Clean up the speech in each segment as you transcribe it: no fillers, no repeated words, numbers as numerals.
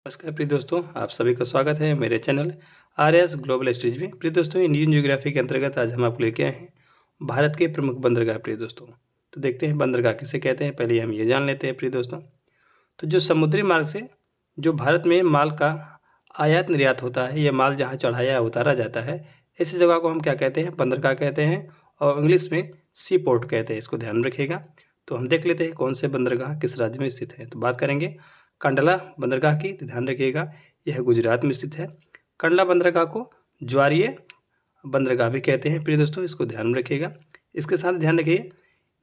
नमस्कार प्रिय दोस्तों, आप सभी का स्वागत है मेरे चैनल आर.एस. ग्लोबल स्टडीज में। प्रिय दोस्तों, इंडियन ज्योग्राफी के अंतर्गत आज हम आपको लेके आए हैं भारत के प्रमुख बंदरगाह। प्रिय दोस्तों, तो देखते हैं बंदरगाह किसे कहते हैं। पहले हम ये जान लेते हैं प्रिय दोस्तों। तो जो समुद्री मार्ग से जो भारत में माल का आयात निर्यात होता है, यह माल जहाँ चढ़ाया उतारा जाता है, ऐसी जगह को हम क्या कहते हैं? बंदरगाह कहते हैं, और इंग्लिश में सी पोर्ट कहते हैं। इसको ध्यान में रखिएगा। तो हम देख लेते हैं कौन से बंदरगाह किस राज्य में स्थित है। तो बात करेंगे कंडला बंदरगाह की। तो ध्यान रखिएगा, यह गुजरात में स्थित है। कंडला बंदरगाह को ज्वारीय बंदरगाह भी कहते हैं प्रिय दोस्तों, इसको ध्यान में रखिएगा। इसके साथ ध्यान रखिए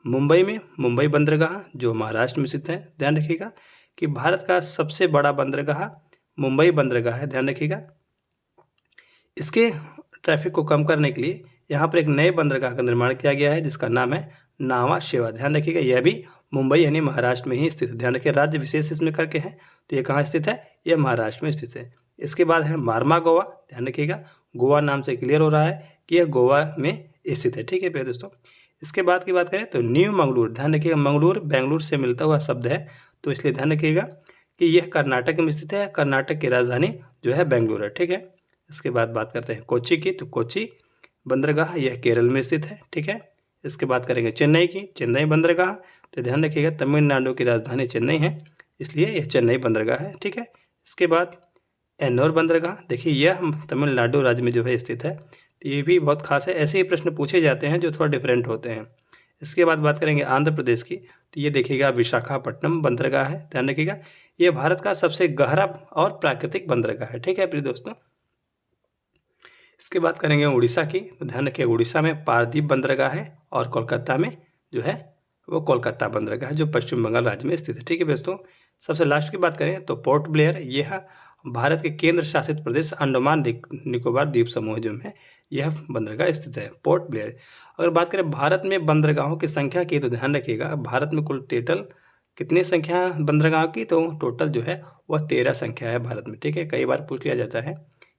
मुंबई में मुंबई बंदरगाह जो महाराष्ट्र में स्थित है। ध्यान रखिएगा कि भारत का सबसे बड़ा बंदरगाह मुंबई बंदरगाह है। ध्यान रखिएगा। इसके ट्रैफिक को कम करने के लिए यहाँ पर एक नए बंदरगाह का निर्माण किया गया है, जिसका नाम है नावा शेवा। ध्यान रखिएगा, यह भी मुंबई यानी महाराष्ट्र में ही स्थित है। ध्यान रखिए, राज्य विशेष इसमें करके है, तो ये कहाँ स्थित है? यह महाराष्ट्र में स्थित है। इसके बाद है मार्मा गोवा। ध्यान रखिएगा, गोवा नाम से क्लियर हो रहा है कि यह गोवा में स्थित है। ठीक है प्रिय दोस्तों। इसके बाद की बात करें तो न्यू मंगलूर। ध्यान रखिएगा, मंगलूर बेंगलुरु से मिलता हुआ शब्द है, तो इसलिए ध्यान रखिएगा कि यह कर्नाटक में स्थित है। कर्नाटक की राजधानी जो है बेंगलुरु है। ठीक है। इसके बाद बात करते हैं कोच्चि की। तो कोच्चि बंदरगाह यह केरल में स्थित है। ठीक है। इसके बाद करेंगे चेन्नई की। चेन्नई बंदरगाह, तो ध्यान रखिएगा तमिलनाडु की राजधानी चेन्नई है, इसलिए यह चेन्नई बंदरगाह है। ठीक है। इसके बाद एन्नोर बंदरगाह, देखिए यह तमिलनाडु राज्य में जो है स्थित है। तो ये भी बहुत खास है। ऐसे ही प्रश्न पूछे जाते हैं जो थोड़ा डिफरेंट होते हैं। इसके बाद बात करेंगे आंध्र प्रदेश की। तो ये देखिएगा विशाखापट्टनम बंदरगाह है। ध्यान रखिएगा, ये भारत का सबसे गहरा और प्राकृतिक बंदरगाह है। ठीक है प्रिय दोस्तों। इसके बाद करेंगे उड़ीसा की। तो ध्यान रखिए, उड़ीसा में पारदीप बंदरगाह है, और कोलकाता में जो है वो कोलकाता बंदरगाह है, जो पश्चिम बंगाल राज्य में स्थित है। ठीक है दोस्तों। सबसे लास्ट की बात करें तो पोर्ट ब्लेयर, यह भारत के केंद्र शासित प्रदेश अंडमान निकोबार द्वीप समूह जो में यह बंदरगाह स्थित है, पोर्ट ब्लेयर। अगर बात करें भारत में बंदरगाहों की संख्या की, तो ध्यान रखिएगा भारत में कुल टोटल कितनी संख्या बंदरगाहों की? तो टोटल जो है वह 13 संख्या है भारत में। ठीक है। कई बार पूछ लिया जाता है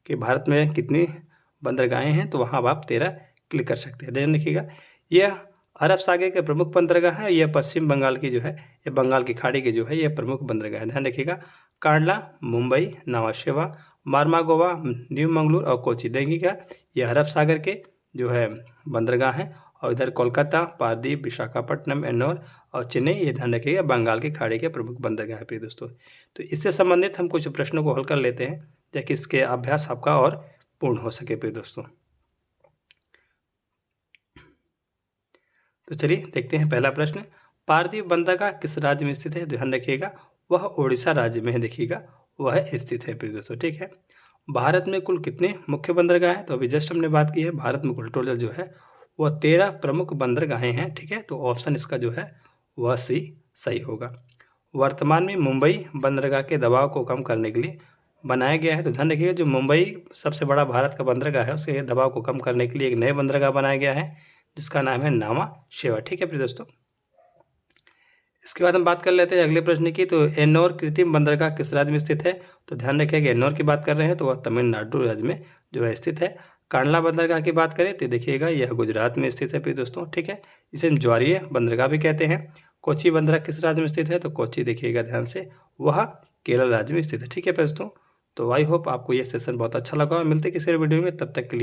कि भारत में कितनी बंदरगाहें हैं, तो वहाँ अब आप 13 क्लिक कर सकते हैं। ध्यान रखिएगा, यह अरब सागर के प्रमुख बंदरगाह है। यह पश्चिम बंगाल की जो है, यह बंगाल की खाड़ी की जो है, यह प्रमुख बंदरगाह है। ध्यान रखिएगा, कांडला, मुंबई, नावा शेवा, मार्मा गोवा, न्यू मंगलूर और कोच्चि। देखिएगा, यह अरब सागर के जो है बंदरगाह हैं, और इधर कोलकाता, पारदीप, विशाखापट्टनम, एन्नोर और चेन्नई, ये ध्यान रखिएगा बंगाल की खाड़ी के प्रमुख बंदरगाह है प्रिय दोस्तों। तो इससे संबंधित हम कुछ प्रश्नों को हल कर लेते हैं, ताकि इसके अभ्यास आपका और पूर्ण हो सके प्रिय दोस्तों। तो चलिए देखते हैं पहला प्रश्न, पारदीप बंदरगाह किस राज्य में स्थित है? ध्यान रखिएगा, वह उड़ीसा राज्य में है। देखिएगा, वह स्थित है प्रिय दोस्तों। ठीक है। भारत में कुल कितने मुख्य बंदरगाह हैं? तो अभी जस्ट हमने बात की है, भारत में कुल टोटल जो है वह 13 प्रमुख बंदरगाहें हैं। ठीक है। तो ऑप्शन इसका जो है वह सी सही होगा। वर्तमान में मुंबई बंदरगाह के दबाव को कम करने के लिए बनाया गया है। तो ध्यान रखिएगा, जो मुंबई सबसे बड़ा भारत का बंदरगाह है, उसके दबाव को कम करने के लिए एक नए बंदरगाह बनाया गया है, जिसका नाम है नावा शेवा। ठीक है प्रिय दोस्तों। इसके बाद हम बात कर लेते हैं अगले प्रश्न की। तो एन्नोर कृत्रिम बंदरगाह किस राज्य में स्थित है? तो ध्यान रखिएगा, एन्नोर की बात कर रहे हैं तो वह तमिलनाडु राज्य में जो है स्थित है। कांडला बंदरगाह की बात करें तो देखिएगा, यह गुजरात में स्थित है प्रिय दोस्तों। ठीक है। इसे हम ज्वारीय बंदरगाह भी कहते हैं। कोच्चि बंदरगाह किस राज्य में स्थित है? तो कोच्चि देखिएगा ध्यान से, वह केरल राज्य में स्थित है। ठीक है दोस्तों। तो आई होप आपको यह सेशन बहुत अच्छा लगा। मिलते किसी वीडियो में, तब तक के लिए